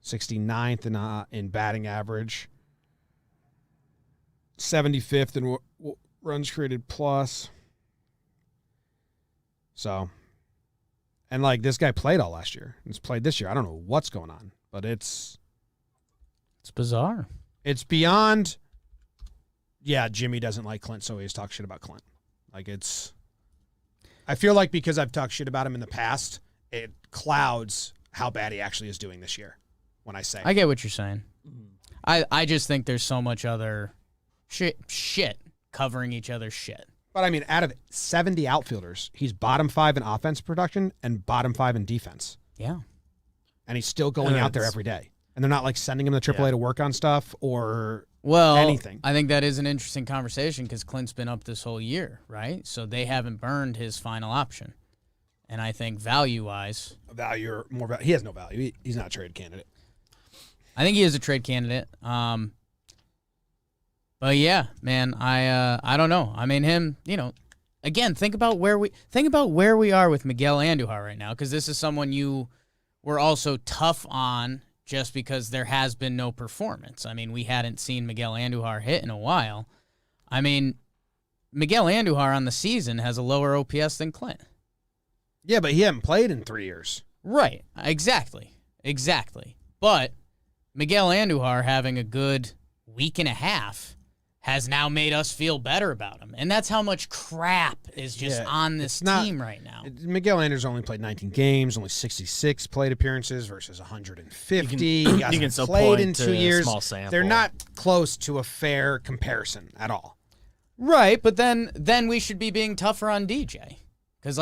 69th in batting average. 75th in runs created plus. So, and like this guy played all last year. He's played this year. I don't know what's going on, but it's bizarre. It's beyond. Yeah, Jimmy doesn't like Clint, so he's talk shit about Clint. Like I feel like because I've talked shit about him in the past, it clouds how bad he actually is doing this year. When I say, I get what you're saying. I just think there's so much other shit covering each other's shit. But I mean, out of 70 outfielders, he's bottom 5 in offense production and bottom 5 in defense. Yeah. And he's still going out there every day. And they're not like sending him to AAA to work on stuff or anything. I think that is an interesting conversation because Clint's been up this whole year, right? So they haven't burned his final option. And I think value-wise, he has no value. He's not a trade candidate. I think he is a trade candidate. But yeah, man, I don't know. I mean, him, again, think about where we are with Miguel Andujar right now, because this is someone you were also tough on just because there has been no performance. I mean, we hadn't seen Miguel Andujar hit in a while. I mean, Miguel Andujar on the season has a lower OPS than Clint. Yeah, but he hasn't played in 3 years. Right. Exactly. But Miguel Andujar having a good week and a half has now made us feel better about him. And that's how much crap is just on this team right now. Miguel Anders only played 19 games, only 66 plate appearances versus 150. He hasn't still played point in to 2 years. small sample. They're not close to a fair comparison at all. Right, but then we should be being tougher on DJ. Because,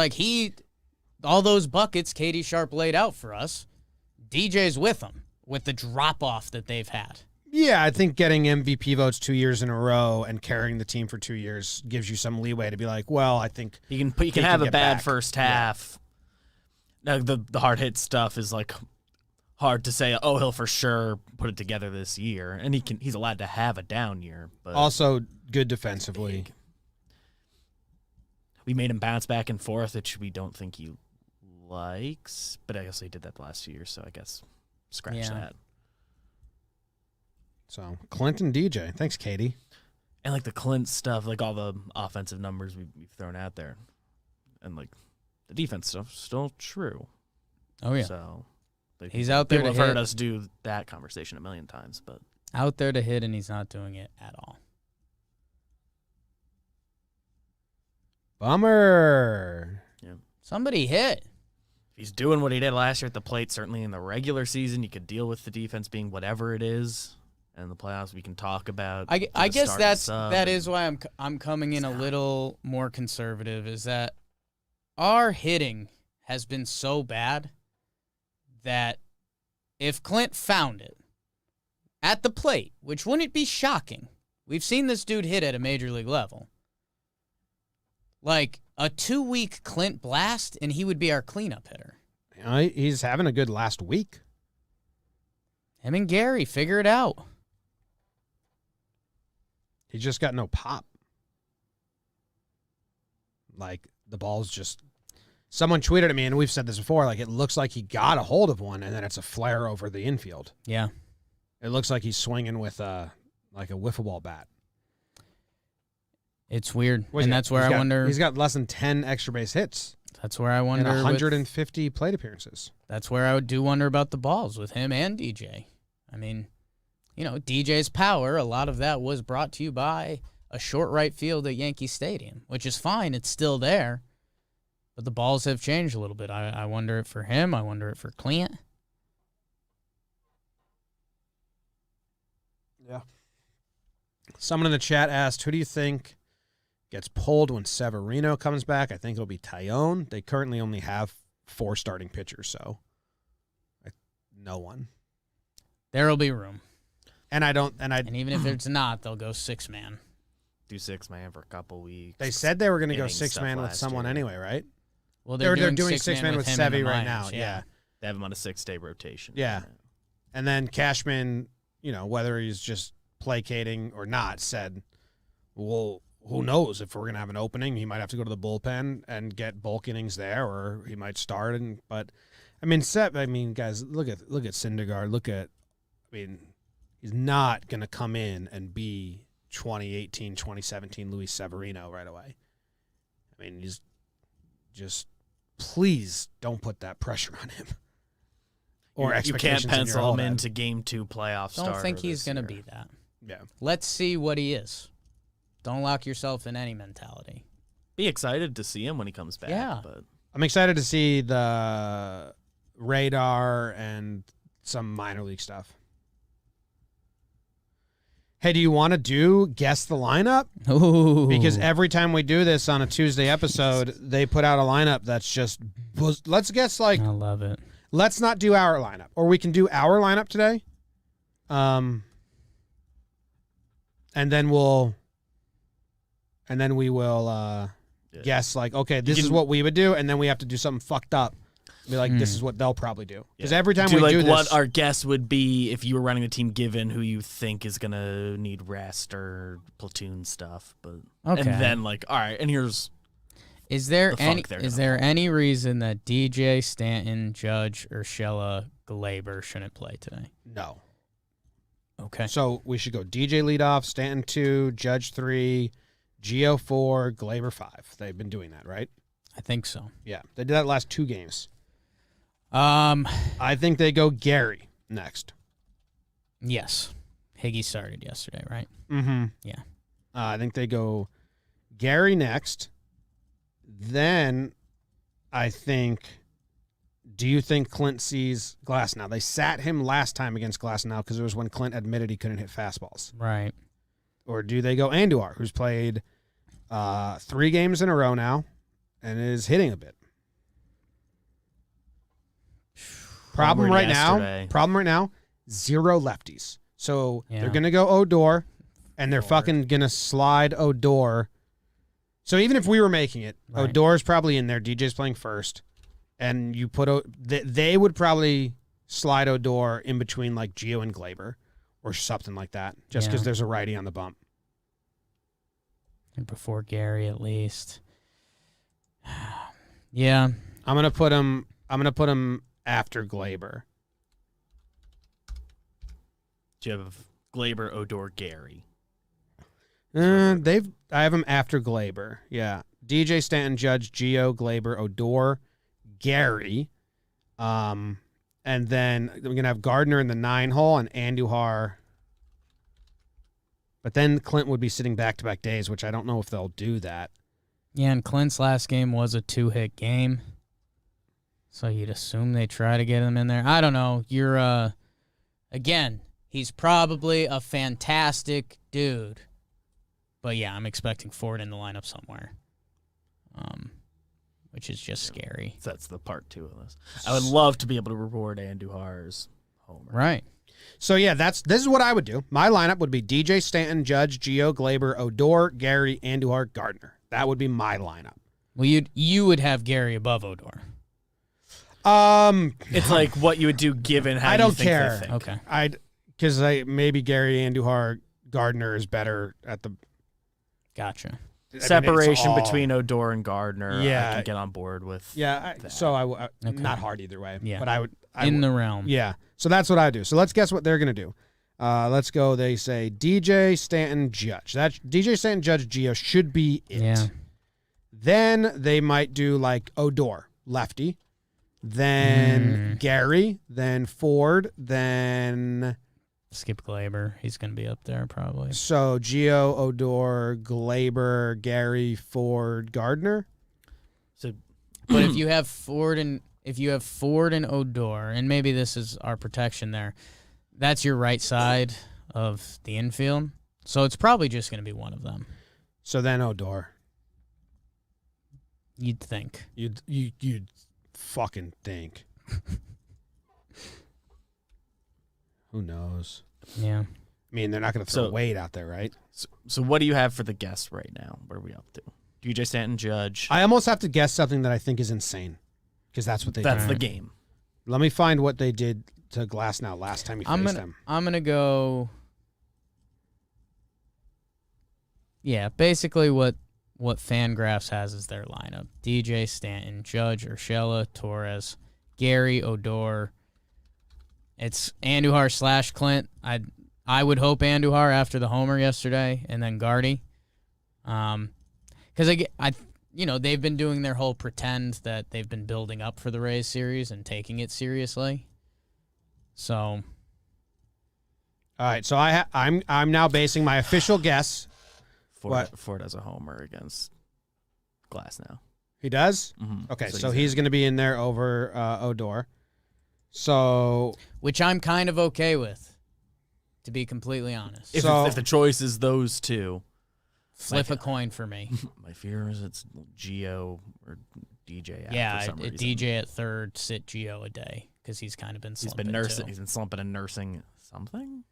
all those buckets Katie Sharp laid out for us, DJ's with them, with the drop-off that they've had. Yeah, I think getting MVP votes 2 years in a row and carrying the team for 2 years gives you some leeway to be like, well, I think you can have a bad back. first half. Yeah. The hard hit stuff is hard to say. Oh, he'll for sure put it together this year, and he's allowed to have a down year. But also good defensively. We made him bounce back and forth, which we don't think he likes. But I guess he did that the last 2 years, so I guess scratch that. So, Clint and DJ. Thanks, Katie. And, the Clint stuff, all the offensive numbers we've thrown out there. And, the defense stuff, still true. Oh, yeah. So, he's out there to people have heard hit. us do that conversation a million times, but. Out there to hit, and he's not doing it at all. Bummer. Yeah. Somebody hit. If he's doing what he did last year at the plate, certainly in the regular season, you could deal with the defense being whatever it is. And the playoffs we can talk about. I guess that is why I'm coming in a little more conservative, is that our hitting has been so bad that if Clint found it at the plate, which wouldn't be shocking. We've seen this dude hit at a major league level. Like a 2-week Clint blast, and he would be our cleanup hitter. He's having a good last week. Him and Gary, figure it out. He just got no pop. Like, the ball's just... Someone tweeted at me, and we've said this before, like, it looks like he got a hold of one, and then it's a flare over the infield. Yeah. It looks like he's swinging with, like a wiffle ball bat. It's weird. What, And that's where I wonder... He's got less than 10 extra base hits. That's where I wonder... And 150 plate appearances. That's where I do wonder about the balls with him and DJ. I mean, you know, DJ's power, a lot of that was brought to you by a short right field at Yankee Stadium, which is fine. It's still there. But the balls have changed a little bit. I wonder it for him. I wonder it for Clint. Yeah. Someone in the chat asked, who do you think gets pulled when Severino comes back? I think it'll be Tyone. They currently only have 4 starting pitchers, so no one. There'll be room. And even if there's not, they'll go 6-man. Do 6-man for a couple weeks. They said they were going to go Inning 6-man stuff with last someone year. anyway, right? Well, They're doing six 6-man with him Sevy and the right now. Myers, Yeah. They have him on a 6-day rotation. Yeah. And then Cashman, you know, whether he's just placating or not, said, well, who knows if we're going to have an opening. He might have to go to the bullpen and get bulk innings there, or he might start. But, I mean, guys, look at Syndergaard. He's not going to come in and be 2018, 2017 Luis Severino right away. I mean, he's just, please don't put that pressure on him. Or you can't pencil him in into Game 2 playoff starter. Don't think he's going to be that. Yeah. Let's see what he is. Don't lock yourself in any mentality. Be excited to see him when he comes back. Yeah. But I'm excited to see the radar and some minor league stuff. Hey, do you want to guess the lineup? Ooh. Because every time we do this on a Tuesday episode, they put out a lineup that's just, let's guess I love it. Let's not do our lineup, or we can do our lineup today. And then we will guess, like, okay, this is what we would do, and then we have to do something fucked up. Be like, this is what they'll probably do. Because every time we do this, what our guess would be if you were running the team, given who you think is gonna need rest or stuff. But Okay. and then all right, and here's Is there the any funk they're is gonna there any reason that DJ, Stanton, Judge, Urshela, Glaber shouldn't play today? no. Okay. So we should go DJ leadoff, Stanton 2, Judge 3, Gio 4, Glaber 5. They've been doing that, right? I think so. Yeah, they did that last 2 games. Um, I think they go Gary next. yes. Higgy started yesterday, right? Mm-hmm. Yeah. I think they go Gary next. Then I think, do you think Clint sees Glasnow? They sat him last time against Glasnow because it was when Clint admitted he couldn't hit fastballs. Right. Or do they go Andujar, who's played 3 games in a row now and is hitting a bit? Problem right now, 0 lefties. So they're going to go Odor, and they're fucking going to slide Odor. So even if we were making it, Right. Odor's probably in there. DJ's playing first. And you put they would probably slide Odor in between like Gio and Glaber or something like that, just because there's a righty on the bump. And before Gary, at least. Yeah. I'm gonna put him after Glaber. Do you have Glaber, Odor, Gary? I have him after Glaber. Yeah. DJ, Stanton, Judge, Gio, Glaber, Odor, Gary. And then we're going to have Gardner in the 9 hole and Andujar. But then Clint would be sitting back-to-back days, which I don't know if they'll do that. Yeah, and Clint's last game was a 2-hit game. So you'd assume they try to get him in there. I don't know. You're, again, he's probably a fantastic dude. But, yeah, I'm expecting Ford in the lineup somewhere, which is just scary. So that's the part 2 of this. I would love to be able to reward Andujar's homer. Right. So yeah, this is what I would do. My lineup would be DJ, Stanton, Judge, Gio, Glaber, Odor, Gary, Andujar, Gardner. That would be my lineup. Well, you would have Gary above Odor. It's like what you would do given how I don't you think care. they think. Okay. Because maybe Gary, Andujar, Gardner is better at the Gotcha. I mean, it's Separation all- between Odor and Gardner, Yeah. I can get on board with. Yeah, that. so I Okay. not hard either way. Yeah. But I would In the realm. Yeah. So that's what I do. So let's guess what they're gonna do. Let's go. They say DJ, Stanton, Judge. That DJ, Stanton, Judge, Gio should be it. Yeah. Then they might do like Odor, lefty. Then Gary. Then Ford. Then Skip Glaber. He's going to be up there probably. so Gio, Odor, Glaber, Gary, Ford, Gardner. So But if you have Ford and Odor, and maybe this is our protection there, that's your right side of the infield. So it's probably just going to be one of them. So then Odor. You'd think. You'd fucking think. Who knows? Yeah. I mean, they're not going to throw So- Wade out there, right? so what do you have for the guess right now? What are we up to? DJ Stanton, Judge. I almost have to guess something that I think is insane because that's what they That's did. the game. Let me find what they did to Glass now last time he faced them. I'm gonna go. Yeah, basically what Fangraphs has is their lineup: DJ, Stanton, Judge, Urshela, Torres, Gary, Odor. It's Andujar / Clint. I would hope Andujar after the homer yesterday, and then Gardy. Because they've been doing their whole pretend that they've been building up for the Rays series and taking it seriously. So, All right, so I'm now basing my official guess. Ford has a homer against Glass now. He does? Mm-hmm. Okay, so he's going to be in there over Odor. So which I'm kind of okay with, to be completely honest. If the choice is those two, Flip a coin for me. my fear is it's Gio or DJ. Yeah, for some reason. DJ at third, sit Gio a day because he's kind of been He's slumping been nursing. too. He's been slumping and nursing something.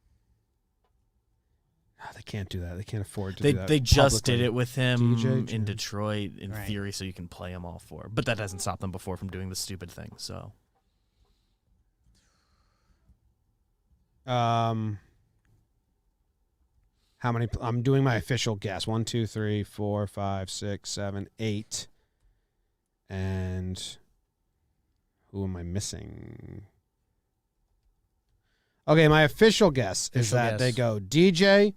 they can't do that. They can't afford to They do that. they just publicly. did it with him DJ, in yeah. Detroit in Right. theory, so you can play him all four. But that doesn't stop them before from doing the stupid thing. So How many? I'm doing my official guess. 1, 2, 3, 4, 5, 6, 7, 8. And who am I missing? Okay, my official guess is Official that guess. they go DJ,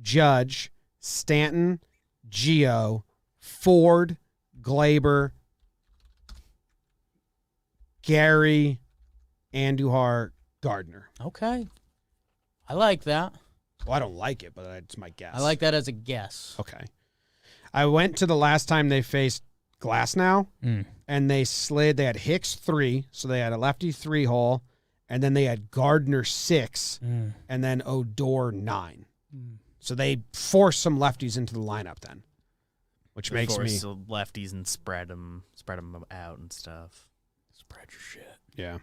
Judge, Stanton, Gio, Ford, Glaber, Gary, Andujar, Gardner. Okay. I like that. Well, I don't like it, but it's my guess. I like that as a guess. Okay. I went to the last time they faced Glass now, and they slid. They had Hicks 3, so they had a lefty 3 hole, and then they had Gardner 6, and then Odor 9. So they forced some lefties into the lineup then, which makes me force the lefties and spread them out and stuff. Spread your shit. yeah.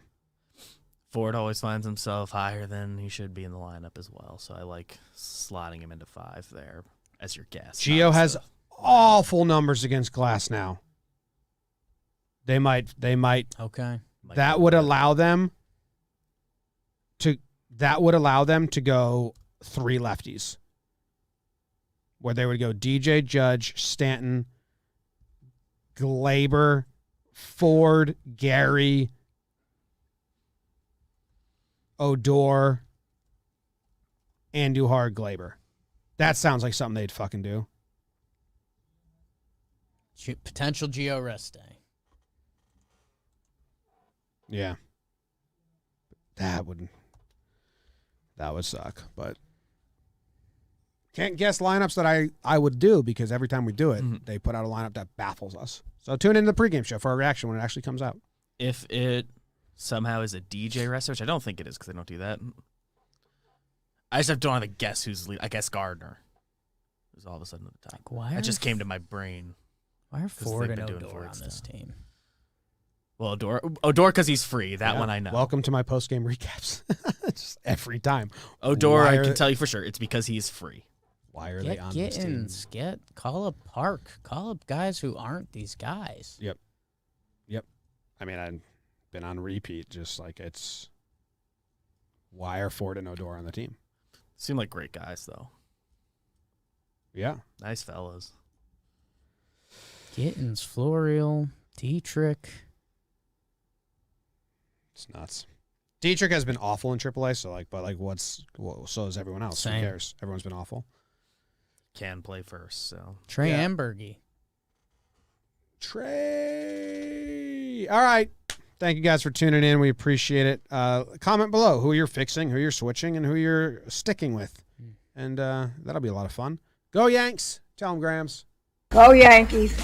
Ford always finds himself higher than he should be in the lineup as well, so I like slotting him into 5 there as your guess. Gio has awful numbers against Glass now. They might. Okay. That would allow them to. That would allow them to go 3 lefties, where they would go DJ, Judge, Stanton, Glaber, Ford, Gary, Odor, Andujar, Glaber. That sounds like something they'd fucking do. Potential Gio rest day. Yeah. That would suck, but can't guess lineups that I would do because every time we do it, they put out a lineup that baffles us. So tune in to the pregame show for our reaction when it actually comes out. If it somehow is a DJ wrestler, which I don't think it is because they don't do that. I just don't have to guess who's lead. I guess Gardner is all of a sudden at the top. Why That just came to my brain. Why are Ford they've and been doing Odor Ford on this stuff. team? Well, Odor, because he's free. That Yeah. one I know. Welcome to my post-game recaps. Just every time. Odor, Why I are- can tell you for sure. It's because he's free. Why are they Get on this team? Gittins. Call up Park. Call up guys who aren't these guys. Yep. I mean, I've been on repeat. Just like it's why are Ford and Odor on the team? Seem like great guys, though. Yeah. Nice fellas. Gittins, Florial, Dietrich. It's nuts. Dietrich has been awful in AAA, so so is everyone else. Same. Who cares? Everyone's been awful. Can play first, so. Trey Yeah. Ambergy. Trey. All right. Thank you guys for tuning in. We appreciate it. Comment below who you're fixing, who you're switching, and who you're sticking with. And that'll be a lot of fun. Go Yanks. Tell them, Grams. Go Yankees.